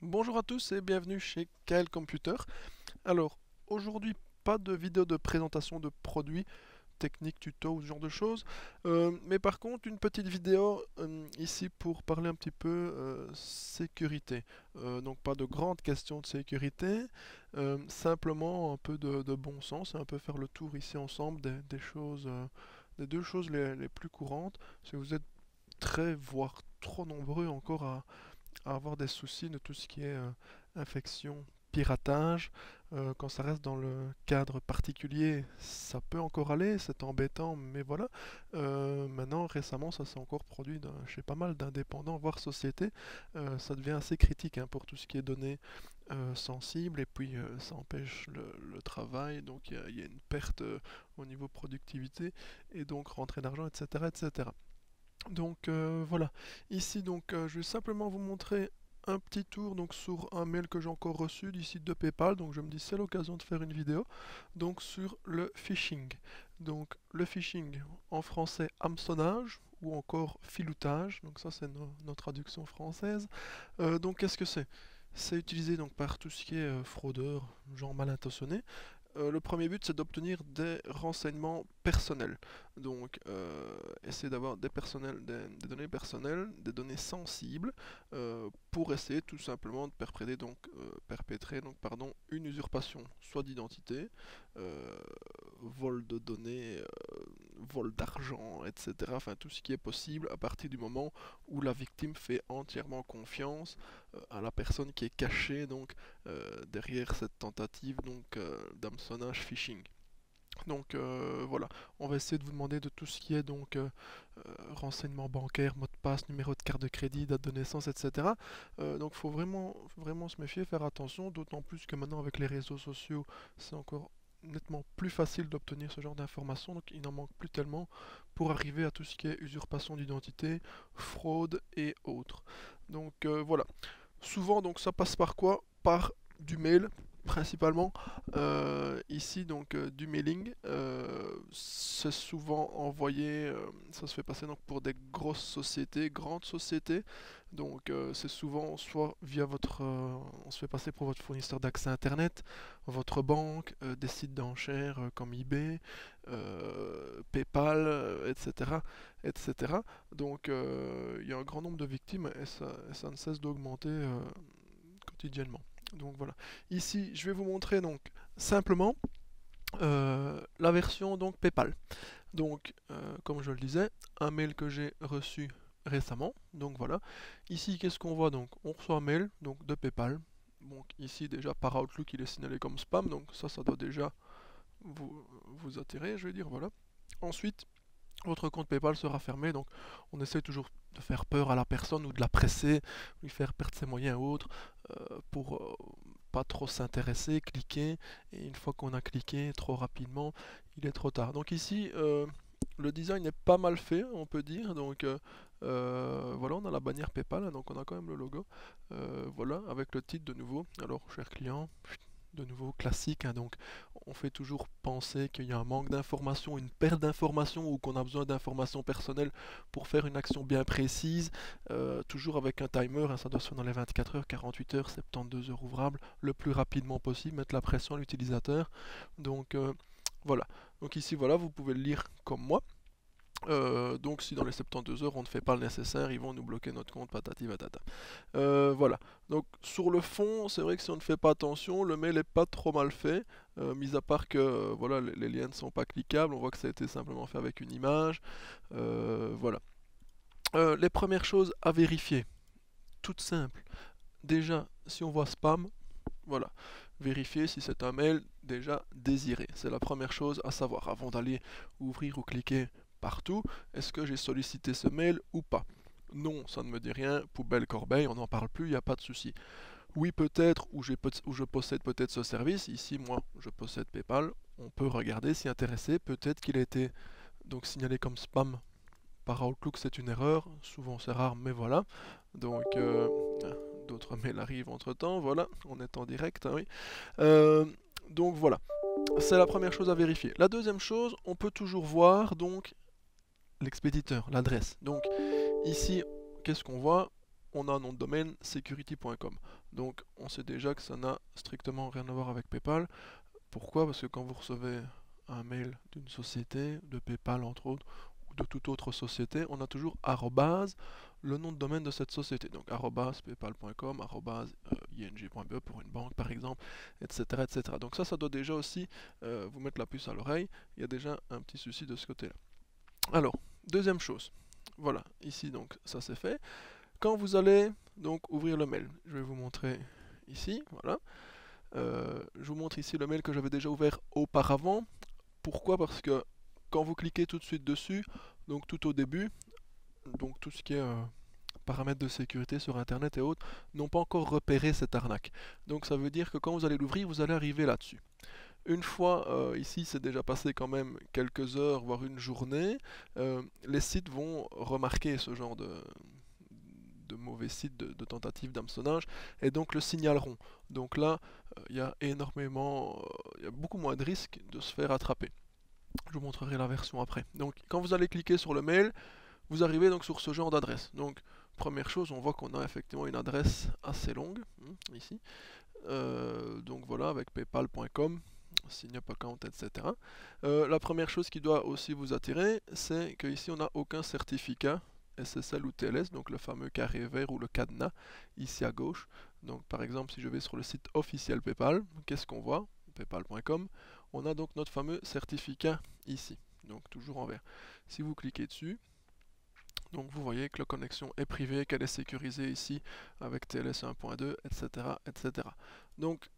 Bonjour à tous et bienvenue chez KL Computer. Alors, aujourd'hui, pas de vidéo de présentation de produits, techniques, tuto ou ce genre de choses, mais par contre, une petite vidéo ici pour parler un petit peu sécurité. Donc, pas de grandes questions de sécurité, simplement un peu de bon sens et un peu faire le tour ici ensemble des choses, des deux choses les plus courantes. Si vous êtes très, voire trop nombreux encore à avoir des soucis de tout ce qui est infection, piratage. Quand ça reste dans le cadre particulier, ça peut encore aller, c'est embêtant, mais voilà. Maintenant, récemment, ça s'est encore produit chez pas mal d'indépendants, voire sociétés. Ça devient assez critique hein, pour tout ce qui est données sensibles, et puis ça empêche le travail, donc il y a une perte au niveau productivité, et donc rentrée d'argent, etc., etc. Donc voilà, ici donc je vais simplement vous montrer un petit tour donc sur un mail que j'ai encore reçu d'ici de PayPal. Donc je me dis c'est l'occasion de faire une vidéo donc sur le phishing. Donc le phishing en français hameçonnage ou encore filoutage. Donc ça c'est nos traductions françaises. Donc qu'est-ce que c'est? C'est utilisé donc par tout ce qui est fraudeur, genre mal intentionné. Le premier but, c'est d'obtenir des renseignements personnels. Donc, essayer d'avoir des données personnelles, des données sensibles, pour essayer tout simplement de perpétrer donc, pardon, une usurpation, soit d'identité, euh, vol de données, vol d'argent, etc. Enfin, tout ce qui est possible à partir du moment où la victime fait entièrement confiance à la personne qui est cachée donc derrière cette tentative donc d'hameçonnage phishing. Donc voilà, on va essayer de vous demander de tout ce qui est donc renseignements bancaires, mot de passe, numéro de carte de crédit, date de naissance, etc. Donc il faut vraiment se méfier, faire attention, d'autant plus que maintenant avec les réseaux sociaux, c'est encore nettement plus facile d'obtenir ce genre d'informations, donc il n'en manque plus tellement pour arriver à tout ce qui est usurpation d'identité, fraude et autres. Donc voilà. Souvent, donc, ça passe par quoi? Par du mail, principalement. Ici, donc, du mailing. C'est souvent envoyé, ça se fait passer donc pour des grosses sociétés, grandes sociétés. Donc, c'est souvent soit via on se fait passer pour votre fournisseur d'accès Internet, votre banque, des sites d'enchères comme eBay, PayPal, etc., etc. Donc il y a un grand nombre de victimes et ça ne cesse d'augmenter quotidiennement. Donc voilà. Ici, je vais vous montrer donc simplement la version donc PayPal. Donc, comme je le disais, un mail que j'ai reçu récemment. Donc voilà. Ici, qu'est-ce qu'on voit donc? On reçoit un mail donc de PayPal. Donc ici déjà par Outlook, il est signalé comme spam. Donc ça doit déjà vous attirer, je vais dire. Voilà. Ensuite, votre compte PayPal sera fermé, donc on essaie toujours de faire peur à la personne ou de la presser, lui faire perdre ses moyens ou autres, pour pas trop s'intéresser, cliquer, et une fois qu'on a cliqué trop rapidement, il est trop tard. Donc ici, le design est pas mal fait, on peut dire, donc voilà, on a la bannière PayPal, hein, donc on a quand même le logo, voilà, avec le titre de nouveau, alors cher client, de nouveau classique, hein, donc on fait toujours penser qu'il y a un manque d'informations, une perte d'informations ou qu'on a besoin d'informations personnelles pour faire une action bien précise, toujours avec un timer, hein, ça doit se faire dans les 24 heures, 48 heures, 72 heures ouvrables, le plus rapidement possible, mettre la pression à l'utilisateur. Donc voilà, donc ici voilà, vous pouvez le lire comme moi. Donc si dans les 72 heures on ne fait pas le nécessaire, ils vont nous bloquer notre compte, patati patata. Voilà. Donc sur le fond, c'est vrai que si on ne fait pas attention, le mail est pas trop mal fait, mis à part que voilà, les liens ne sont pas cliquables, on voit que ça a été simplement fait avec une image. Voilà. Les premières choses à vérifier, toutes simples. Déjà, si on voit spam, voilà, vérifier si c'est un mail déjà désiré. C'est la première chose à savoir avant d'aller ouvrir ou cliquer partout. Est-ce que j'ai sollicité ce mail ou pas? Non, ça ne me dit rien. Poubelle, corbeille, on n'en parle plus, il n'y a pas de souci. Oui, peut-être, ou je possède peut-être ce service. Ici, moi, je possède PayPal. On peut regarder, s'y intéresser. Peut-être qu'il a été donc signalé comme spam par Outlook, c'est une erreur. Souvent, c'est rare, mais voilà. Donc, d'autres mails arrivent entre temps. Voilà, on est en direct, hein, oui. Euh, donc voilà, c'est la première chose à vérifier. La deuxième chose, on peut toujours voir donc l'expéditeur, l'adresse. Donc ici, qu'est-ce qu'on voit? on a un nom de domaine security.com. Donc on sait déjà que ça n'a strictement rien à voir avec PayPal. Pourquoi? Parce que quand vous recevez un mail d'une société, de PayPal entre autres, ou de toute autre société, on a toujours arrobase, le nom de domaine de cette société. Donc arrobase paypal.com, arrobase ing.be pour une banque par exemple, etc., etc. Donc ça doit déjà aussi vous mettre la puce à l'oreille. Il y a déjà un petit souci de ce côté-là. Alors, deuxième chose. Voilà, ici donc ça c'est fait. Quand vous allez donc ouvrir le mail, je vais vous montrer ici, voilà. Je vous montre ici le mail que j'avais déjà ouvert auparavant. Pourquoi? Parce que quand vous cliquez tout de suite dessus, donc tout au début, donc tout ce qui est paramètres de sécurité sur internet et autres, n'ont pas encore repéré cette arnaque. Donc ça veut dire que quand vous allez l'ouvrir, vous allez arriver là-dessus. Une fois, ici c'est déjà passé quand même quelques heures, voire une journée, les sites vont remarquer ce genre de mauvais sites, de tentatives d'hameçonnage, et donc le signaleront. Donc là, il y a beaucoup moins de risques de se faire attraper. Je vous montrerai la version après. Donc quand vous allez cliquer sur le mail, vous arrivez donc sur ce genre d'adresse. Donc première chose, on voit qu'on a effectivement une adresse assez longue, ici. Donc voilà, avec paypal.com, sign-up account, etc. La première chose qui doit aussi vous attirer, c'est qu'ici on n'a aucun certificat SSL ou TLS, donc le fameux carré vert ou le cadenas, ici à gauche. Donc par exemple, si je vais sur le site officiel PayPal, qu'est-ce qu'on voit? Paypal.com, on a donc notre fameux certificat ici, donc toujours en vert. Si vous cliquez dessus, donc vous voyez que la connexion est privée, qu'elle est sécurisée ici avec TLS 1.2, etc., etc. Donc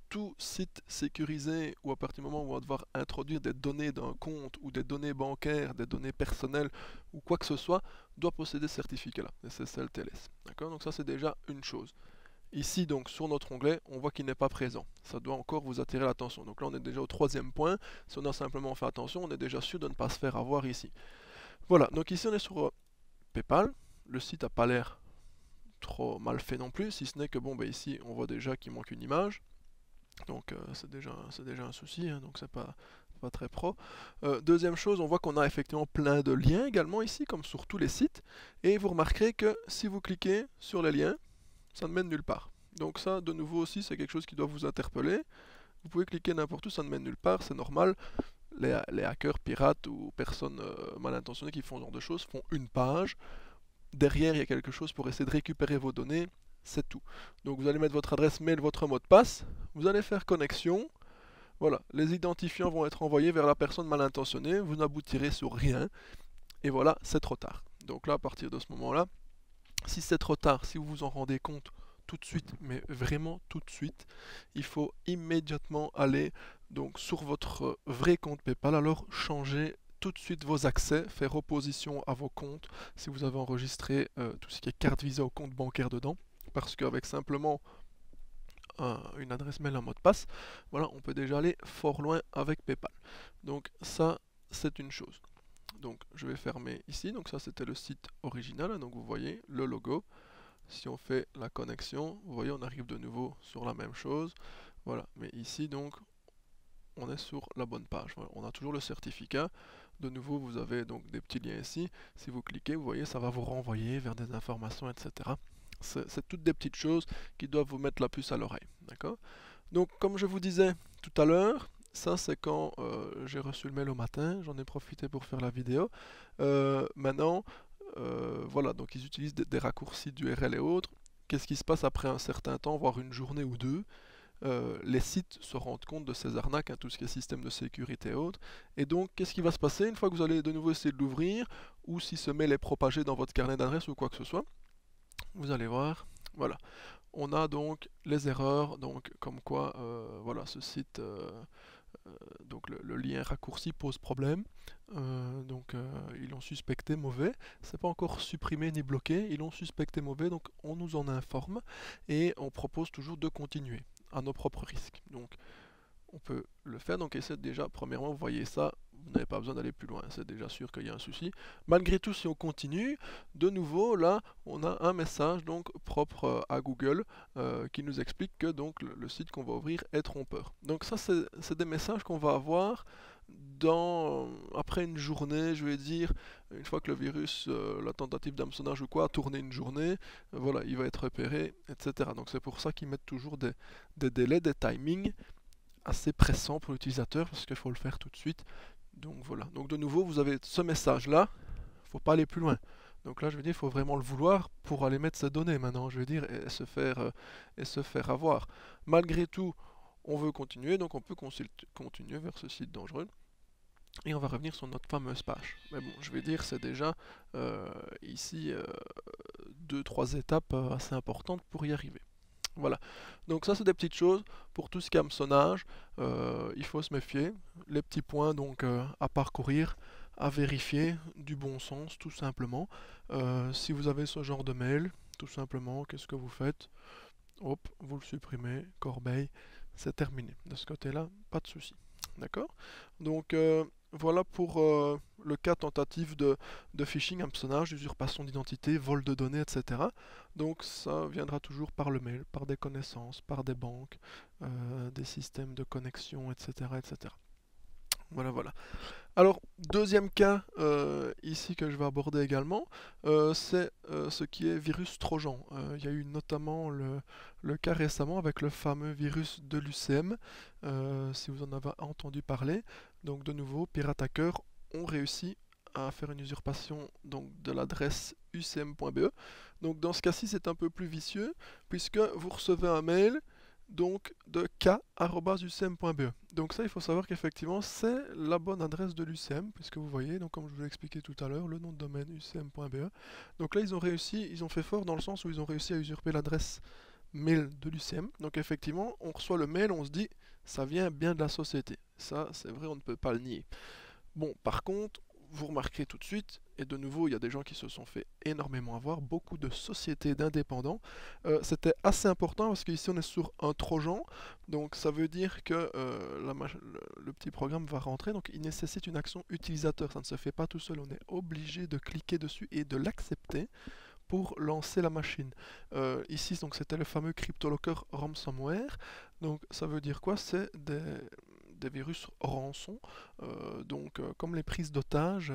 tout site sécurisé ou à partir du moment où on va devoir introduire des données d'un compte ou des données bancaires, des données personnelles ou quoi que ce soit, doit posséder ce certificat-là, SSL TLS. D'accord? Donc ça c'est déjà une chose. Ici donc sur notre onglet, on voit qu'il n'est pas présent. Ça doit encore vous attirer l'attention. Donc là on est déjà au troisième point. Si on a simplement fait attention, on est déjà sûr de ne pas se faire avoir ici. Voilà, donc ici on est sur PayPal. Le site n'a pas l'air trop mal fait non plus, si ce n'est que bon, ben ici on voit déjà qu'il manque une image. Donc c'est déjà un souci, hein, donc c'est pas très pro. Deuxième chose, on voit qu'on a effectivement plein de liens également ici, comme sur tous les sites. Et vous remarquerez que si vous cliquez sur les liens, ça ne mène nulle part. Donc ça, de nouveau aussi, c'est quelque chose qui doit vous interpeller. Vous pouvez cliquer n'importe où, ça ne mène nulle part, c'est normal. Les hackers, pirates ou personnes mal intentionnées qui font ce genre de choses font une page. Derrière, il y a quelque chose pour essayer de récupérer vos données. C'est tout. Donc vous allez mettre votre adresse mail, votre mot de passe, vous allez faire connexion, voilà, les identifiants vont être envoyés vers la personne mal intentionnée, vous n'aboutirez sur rien, et voilà, c'est trop tard. Donc là, à partir de ce moment-là, si c'est trop tard, si vous vous en rendez compte tout de suite, mais vraiment tout de suite, il faut immédiatement aller donc sur votre vrai compte PayPal, alors changer tout de suite vos accès, faire opposition à vos comptes, si vous avez enregistré tout ce qui est carte Visa au compte bancaire dedans, parce qu'avec simplement une adresse mail, un mot de passe, voilà, on peut déjà aller fort loin avec PayPal. Donc ça, c'est une chose. Donc je vais fermer ici, donc ça c'était le site original, donc vous voyez le logo. Si on fait la connexion, vous voyez on arrive de nouveau sur la même chose. Voilà, mais ici donc on est sur la bonne page. Voilà, on a toujours le certificat. De nouveau vous avez donc des petits liens ici. Si vous cliquez, vous voyez ça va vous renvoyer vers des informations, etc. C'est toutes des petites choses qui doivent vous mettre la puce à l'oreille. D'accord? Donc comme je vous disais tout à l'heure, ça c'est quand j'ai reçu le mail au matin, j'en ai profité pour faire la vidéo. Maintenant, voilà, donc ils utilisent des raccourcis d'URL et autres. Qu'est-ce qui se passe après un certain temps, voire une journée ou deux? Les sites se rendent compte de ces arnaques, hein, tout ce qui est système de sécurité et autres. Et donc, qu'est-ce qui va se passer une fois que vous allez de nouveau essayer de l'ouvrir, ou si ce mail est propagé dans votre carnet d'adresse ou quoi que ce soit? Vous allez voir, voilà. On a donc les erreurs, donc comme quoi, voilà, ce site, donc le lien raccourci pose problème. Donc ils l'ont suspecté mauvais. C'est pas encore supprimé ni bloqué. Ils l'ont suspecté mauvais, donc on nous en informe et on propose toujours de continuer à nos propres risques. Donc on peut le faire. Donc essayez déjà, premièrement, vous voyez ça, vous n'avez pas besoin d'aller plus loin, c'est déjà sûr qu'il y a un souci. Malgré tout, si on continue, de nouveau, là, on a un message donc propre à Google qui nous explique que donc le site qu'on va ouvrir est trompeur. Donc ça, c'est des messages qu'on va avoir après une journée, je vais dire, une fois que le virus, la tentative d'hameçonnage ou quoi, a tourné une journée, voilà, il va être repéré, etc. Donc c'est pour ça qu'ils mettent toujours des délais, des timings assez pressants pour l'utilisateur, parce qu'il faut le faire tout de suite. Donc voilà. Donc de nouveau, vous avez ce message-là, il ne faut pas aller plus loin. Donc là, je veux dire, il faut vraiment le vouloir pour aller mettre ces données maintenant, je veux dire, et se faire avoir. Malgré tout, on veut continuer, donc on peut continuer vers ce site dangereux. Et on va revenir sur notre fameuse page. Mais bon, je vais dire, c'est déjà ici 2-3 étapes assez importantes pour y arriver. Voilà. Donc ça, c'est des petites choses. Pour tout ce qui est hameçonnage, il faut se méfier. Les petits points donc à parcourir, à vérifier, du bon sens, tout simplement. Si vous avez ce genre de mail, tout simplement, qu'est-ce que vous faites? Hop, vous le supprimez, corbeille, c'est terminé. De ce côté-là, pas de souci. D'accord? Donc voilà pour le cas tentative de phishing, hameçonnage, usurpation d'identité, vol de données, etc. Donc ça viendra toujours par le mail, par des connaissances, par des banques, des systèmes de connexion, etc. etc. Voilà, voilà. Alors, deuxième cas ici que je vais aborder également, c'est ce qui est virus trojan. Il y a eu notamment le cas récemment avec le fameux virus de l'UCM, si vous en avez entendu parler. Donc de nouveau, pirates hackers ont réussi à faire une usurpation donc, de l'adresse ucm.be. Donc dans ce cas-ci, c'est un peu plus vicieux, puisque vous recevez un mail donc de k@ucm.be. Donc ça, il faut savoir qu'effectivement, c'est la bonne adresse de l'UCM, puisque vous voyez, donc comme je vous l'ai expliqué tout à l'heure, le nom de domaine ucm.be. Donc là, ils ont réussi, ils ont fait fort dans le sens où ils ont réussi à usurper l'adresse mail de l'UCM. Donc effectivement, on reçoit le mail, on se dit, ça vient bien de la société. Ça, c'est vrai, on ne peut pas le nier. Bon, par contre, vous remarquerez tout de suite, et de nouveau, il y a des gens qui se sont fait énormément avoir, beaucoup de sociétés d'indépendants. C'était assez important parce qu'ici on est sur un trojan, donc ça veut dire que le petit programme va rentrer, donc il nécessite une action utilisateur, ça ne se fait pas tout seul, on est obligé de cliquer dessus et de l'accepter pour lancer la machine. Ici, donc c'était le fameux CryptoLocker ransomware. Donc ça veut dire quoi? C'est des virus rançon, comme les prises d'otages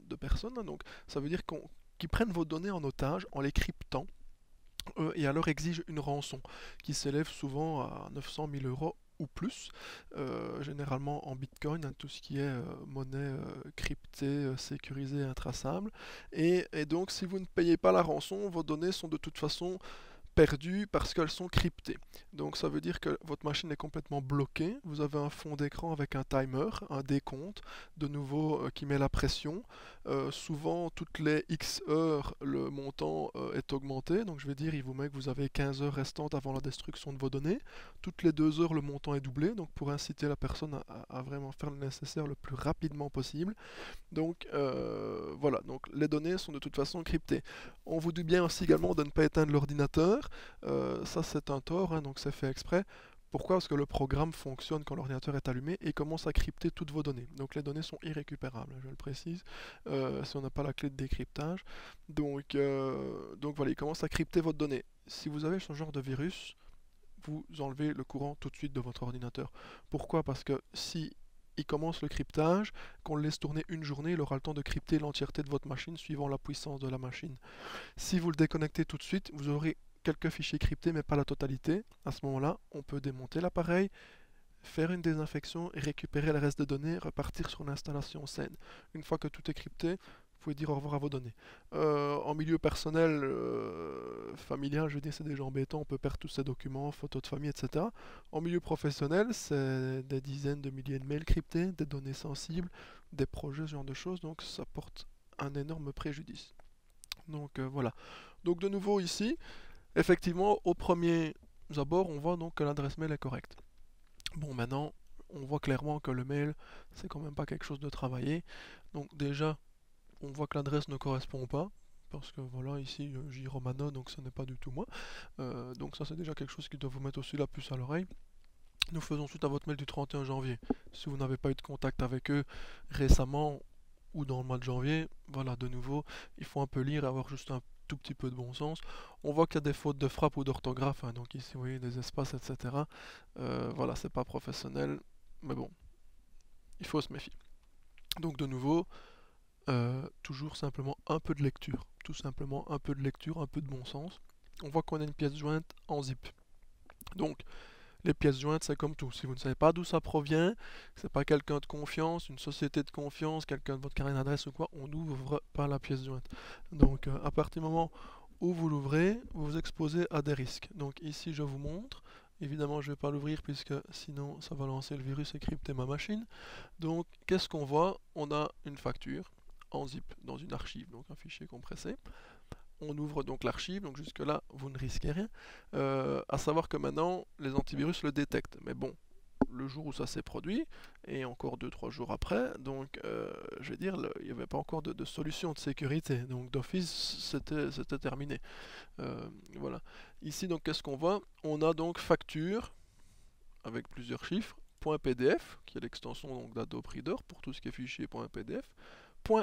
de personnes. Donc ça veut dire qu'ils prennent vos données en otage en les cryptant et alors exigent une rançon qui s'élève souvent à 900 000 euros ou plus, généralement en bitcoin, hein, tout ce qui est monnaie cryptée, sécurisée, intraçable. Et donc si vous ne payez pas la rançon, vos données sont de toute façon perdues parce qu'elles sont cryptées. Donc ça veut dire que votre machine est complètement bloquée, vous avez un fond d'écran avec un timer, un décompte, de nouveau qui met la pression. Souvent toutes les X heures le montant est augmenté, donc je vais dire il vous met que vous avez 15 heures restantes avant la destruction de vos données. Toutes les 2 heures le montant est doublé, donc pour inciter la personne à vraiment faire le nécessaire le plus rapidement possible. Donc voilà, donc les données sont de toute façon cryptées. On vous dit bien aussi également de ne pas éteindre l'ordinateur. Ça c'est un tort, hein, donc c'est fait exprès. Pourquoi? Parce que le programme fonctionne quand l'ordinateur est allumé et commence à crypter toutes vos données. Donc les données sont irrécupérables, je le précise, si on n'a pas la clé de décryptage. Donc voilà, il commence à crypter votre donnée. Si vous avez ce genre de virus, vous enlevez le courant tout de suite de votre ordinateur. Pourquoi? Parce que si il commence le cryptage, qu'on le laisse tourner une journée, il aura le temps de crypter l'entièreté de votre machine suivant la puissance de la machine. Si vous le déconnectez tout de suite, vous aurez quelques fichiers cryptés mais pas la totalité. À ce moment-là, on peut démonter l'appareil, faire une désinfection et récupérer le reste des données, repartir sur l'installation saine. Une fois que tout est crypté, vous pouvez dire au revoir à vos données. En milieu personnel, familial, je veux dire, c'est déjà embêtant, on peut perdre tous ces documents, photos de famille, etc. En milieu professionnel, c'est des dizaines de milliers de mails cryptés, des données sensibles, des projets, ce genre de choses, donc ça porte un énorme préjudice. Donc voilà. Donc de nouveau ici, effectivement, au premier abord, on voit donc que l'adresse mail est correcte. Bon, maintenant, on voit clairement que le mail, c'est quand même pas quelque chose de travaillé. Donc déjà, on voit que l'adresse ne correspond pas, parce que voilà, ici, J. Romano, donc ce n'est pas du tout moi. Donc ça, c'est déjà quelque chose qui doit vous mettre aussi la puce à l'oreille. Nous faisons suite à votre mail du 31 janvier. Si vous n'avez pas eu de contact avec eux récemment ou dans le mois de janvier, voilà, de nouveau, il faut un peu lire et avoir juste un tout petit peu de bon sens. On voit qu'il y a des fautes de frappe ou d'orthographe, hein, donc ici, vous voyez, des espaces, etc. Voilà, c'est pas professionnel, mais bon, il faut se méfier. Donc de nouveau, toujours simplement un peu de lecture. Tout simplement un peu de lecture, un peu de bon sens. On voit qu'on a une pièce jointe en zip. Donc, les pièces jointes, c'est comme tout. Si vous ne savez pas d'où ça provient, que c'est pas quelqu'un de confiance, une société de confiance, quelqu'un de votre carnet d'adresse ou quoi, on n'ouvre pas la pièce jointe. Donc, à partir du moment où vous l'ouvrez, vous vous exposez à des risques. Donc ici, je vous montre. Évidemment, je ne vais pas l'ouvrir puisque sinon, ça va lancer le virus et crypter ma machine. Donc, qu'est-ce qu'on voit? On a une facture en zip dans une archive, donc un fichier compressé. On ouvre donc l'archive, donc jusque là vous ne risquez rien. À savoir que maintenant les antivirus le détectent, mais bon, le jour où ça s'est produit, et encore 2-3 jours après, donc je vais dire, il n'y avait pas encore de solution de sécurité, donc d'office c'était terminé. Voilà. Ici donc qu'est-ce qu'on voit? On a donc facture, avec plusieurs chiffres, .pdf, qui est l'extension d'Adobe Reader pour tout ce qui est fichier .pdf,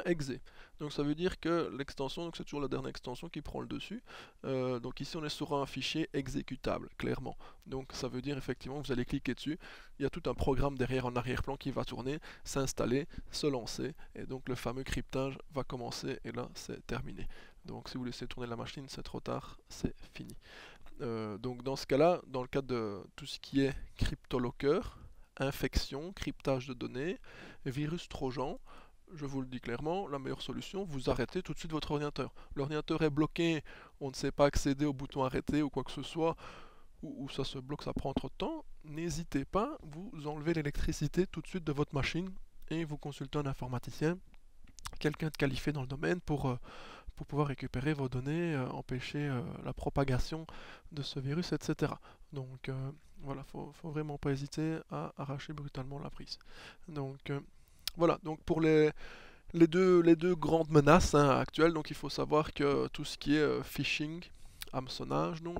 .exe. Donc ça veut dire que l'extension, c'est toujours la dernière extension qui prend le dessus. Donc ici on est sur un fichier exécutable, clairement. Donc ça veut dire effectivement que vous allez cliquer dessus, il y a tout un programme derrière en arrière-plan qui va tourner, s'installer, se lancer, et donc le fameux cryptage va commencer, et là c'est terminé. Donc si vous laissez tourner la machine, c'est trop tard, c'est fini. Donc dans ce cas-là, dans le cadre de tout ce qui est CryptoLocker, infection, cryptage de données, virus trojan, je vous le dis clairement, la meilleure solution, vous arrêtez tout de suite votre ordinateur. L'ordinateur est bloqué, on ne sait pas accéder au bouton arrêter ou quoi que ce soit, ou ça se bloque, ça prend trop de temps, n'hésitez pas, vous enlevez l'électricité tout de suite de votre machine et vous consultez un informaticien, quelqu'un de qualifié dans le domaine pour pouvoir récupérer vos données, empêcher la propagation de ce virus, etc. Donc voilà, faut vraiment pas hésiter à arracher brutalement la prise. Donc voilà, donc pour les deux grandes menaces actuelles, donc il faut savoir que tout ce qui est phishing, hameçonnage donc,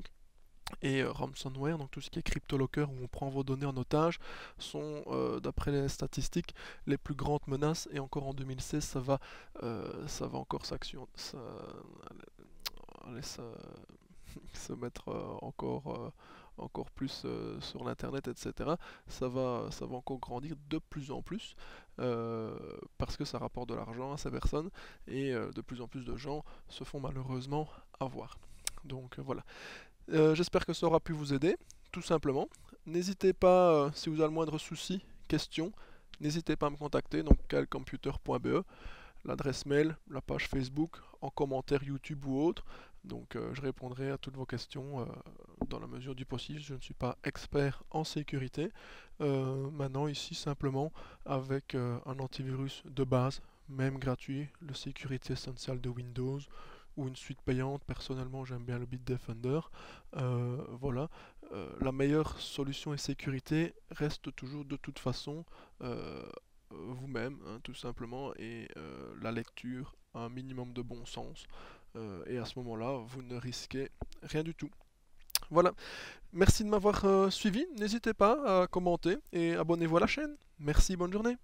et ransomware, donc tout ce qui est CryptoLocker où on prend vos données en otage, sont d'après les statistiques les plus grandes menaces, et encore en 2016 ça va encore se mettre encore plus sur l'internet, etc. Ça va encore grandir de plus en plus parce que ça rapporte de l'argent à ces personnes, et de plus en plus de gens se font malheureusement avoir. Donc voilà. J'espère que ça aura pu vous aider, tout simplement. N'hésitez pas, si vous avez le moindre souci, question, n'hésitez pas à me contacter, donc calcomputer.be, l'adresse mail, la page Facebook, en commentaire YouTube ou autre. Donc je répondrai à toutes vos questions dans la mesure du possible. Je ne suis pas expert en sécurité. Maintenant ici simplement avec un antivirus de base, même gratuit, le Sécurité Essential de Windows, ou une suite payante. Personnellement j'aime bien le Bitdefender. Voilà, la meilleure solution et sécurité reste toujours de toute façon vous-même, tout simplement, et la lecture, un minimum de bon sens, et à ce moment-là vous ne risquez rien du tout. Voilà, merci de m'avoir suivi, n'hésitez pas à commenter et abonnez-vous à la chaîne. Merci, bonne journée.